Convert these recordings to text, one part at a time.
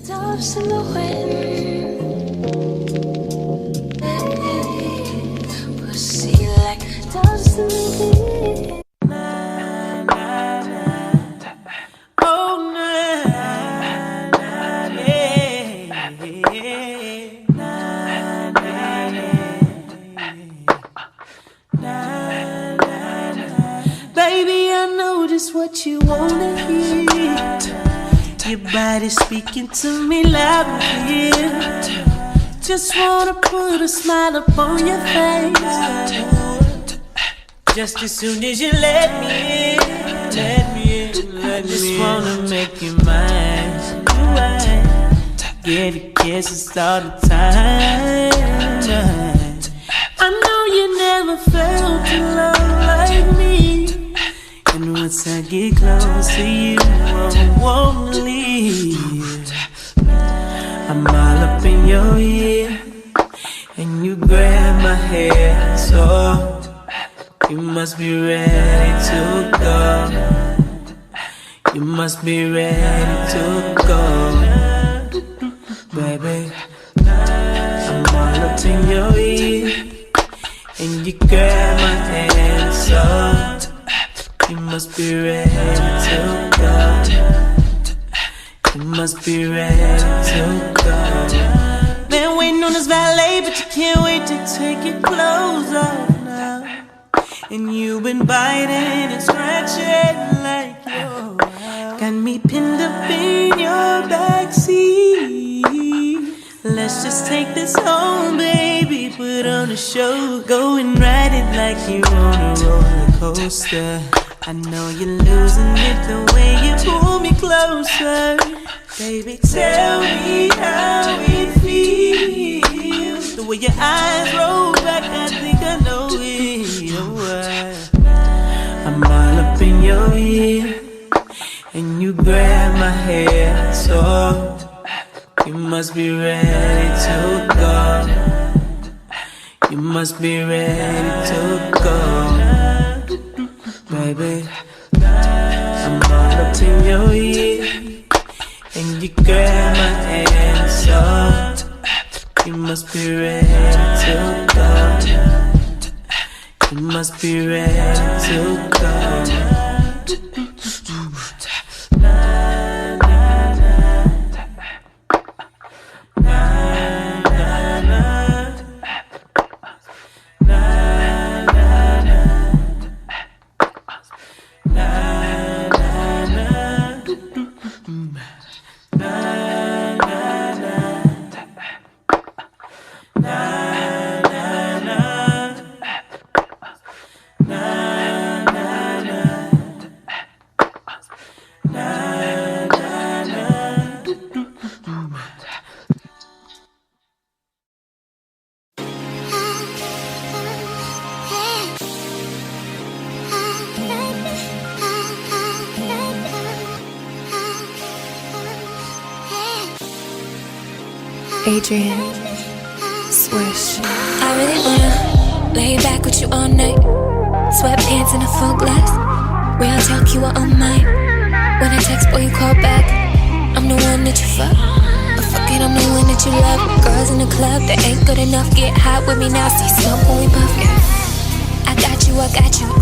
Doves in the wind, pussy like doves in the wind. Oh, baby, I know just what you wanna hear. Your body speaking to me loud and clear. Just wanna put a smile upon your face. Just as soon as you let me in, I just wanna make you mine. Give you kisses all the time. I know you never felt a love like me, and once I get close to you, I won't leave. I'm all up in your ear, and you grab my hair, so you must be ready to go. You must be ready to go, baby. I'm all up in your ear, and you grab my hand, so you must be ready to go. You must be ready to go. Been waiting on this valet, but you can't wait to take your clothes off now. And you've been biting and scratching like yo. Got me pinned up in your backseat. Let's just take this home, baby. Put on a show, go and ride it like you're on a roller coaster. I know you're losing it the way you pull me closer. Baby, tell me how it feels. The way your eyes roll back, I think I know it. Oh, I'm all up in your ear, and you grab my hair, so you must be ready to go. You must be ready to go, baby. I'm all up in your ear, and you grab my hand, so you must be ready to go. You must be ready to go. Adrian, Swish. I really wanna lay back with you all night. Sweatpants and a full glass. Real talk, you are on mine. When I text, boy, you call back. I'm the one that you fuck, but fuck it, I'm the one that you love. Girls in the club, that ain't good enough. Get hot with me now, see smoke when we puff, yeah. I got you,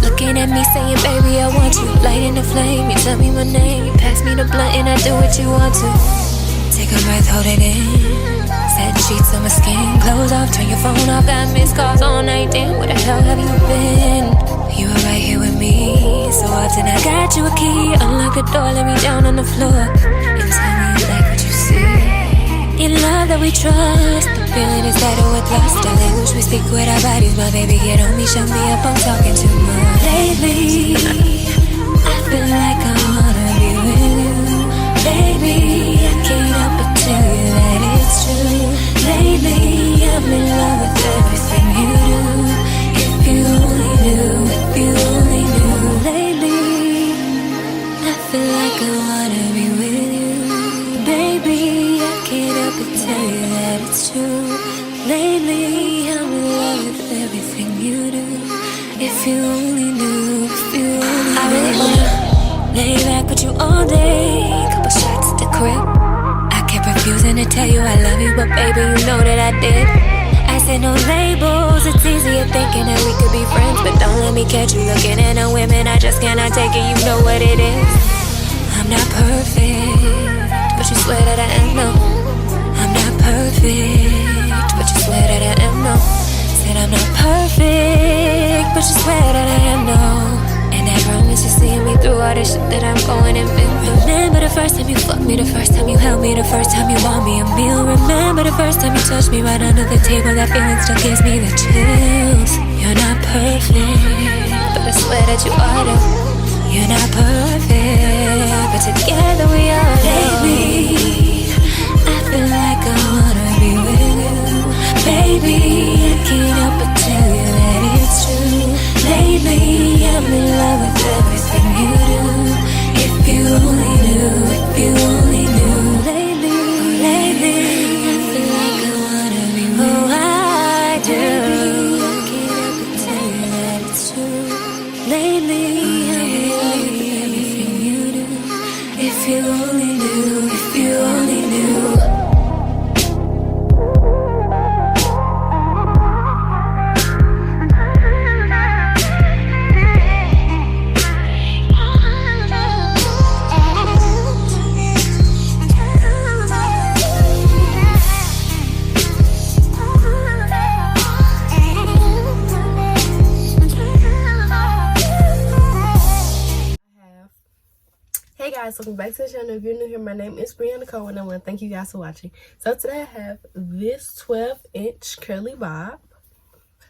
looking at me saying, baby, I want you. Lighting the flame, you tell me my name. You pass me the blunt and I do what you want to. Take a breath, hold it in. Set sheets on my skin, clothes off, turn your phone off. Got missed calls all night, damn, where the hell have you been? You were right here with me, so often I got you a key. Unlock the door, let me down on the floor, and tell me you like what you see. In love that we trust, the feeling is that we're lost. I wish we stick with our bodies, my baby, get on me, shut me up, I'm talking too much. Lately, I feel like I wanna be with you. Baby, I can't help but tell you that it's true. Lately, I'm in love with everything you do. If you only knew, if you only knew. Lately, I feel like I wanna be with you. Baby, I can't help but tell you that it's true. Lately, I'm in love with everything you do. If you only knew, if you only knew. I really wanna lay back with you all day. Couple shots at the crib. I can't refuse wanna tell you I love you, but baby, you know that I did. I said no labels, it's easier thinking that we could be friends, but don't let me catch you looking at no women. I just cannot take it, you know what it is. I'm not perfect, but you swear that I am, no. I'm not perfect, but you swear that I am, no. Said I'm not perfect, but you swear that I am, no. And I promise you're seeing me through all this shit that I'm going and been through. Remember the first time you fucked me, the first time you held me, the first time you bought me a meal. Remember the first time you touched me right under the table, that feeling still gives me the chills. You're not perfect, but I swear that you are, though. You're not perfect, but together we are. Baby, I feel like I wanna be with you. Baby, I can't help but tell you that it's true. Lately, I'm in love with everything you do. If you only knew, if you only knew. Lately, I feel like I wanna be with you. Oh, I do. I can't help but tell you that it's true. Lately, if you only knew, if you only knew. Hey guys, welcome back to the channel. If you're new here, my name is Brianna Cole and I want to thank you guys for watching. So today I have this 12-inch curly bob.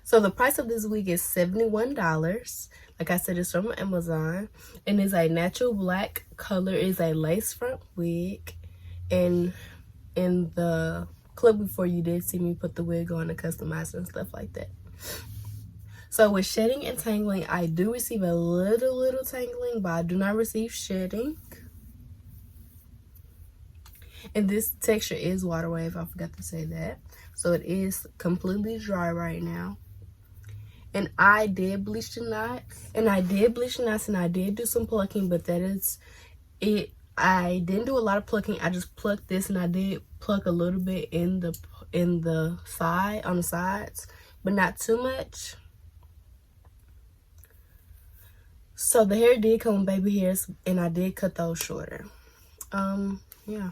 So the price of this wig is $71. Like I said, it's from Amazon and it's a natural black color. It's a lace front wig, and in the clip before you did see me put the wig on and customize it and stuff like that. So with shedding and tangling, I do receive a little tangling, but I do not receive shedding. And this texture is water wave, I forgot to say that. So it is completely dry right now. And I did bleach the knot, and I did bleach the knots, and I did do some plucking, but that is it. I didn't do a lot of plucking. I just plucked this, and I did pluck a little bit in the side, on the sides, but not too much. So the hair did come with baby hairs, and I did cut those shorter. Yeah.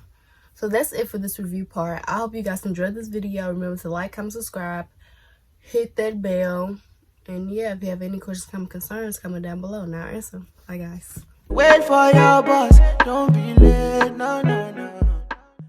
So that's it for this review part. I hope you guys enjoyed this video. Remember to like, comment, subscribe, hit that bell. And yeah, if you have any questions, comment, concerns, comment down below and I'll answer. Bye guys. Wait for your boss, don't be late, no.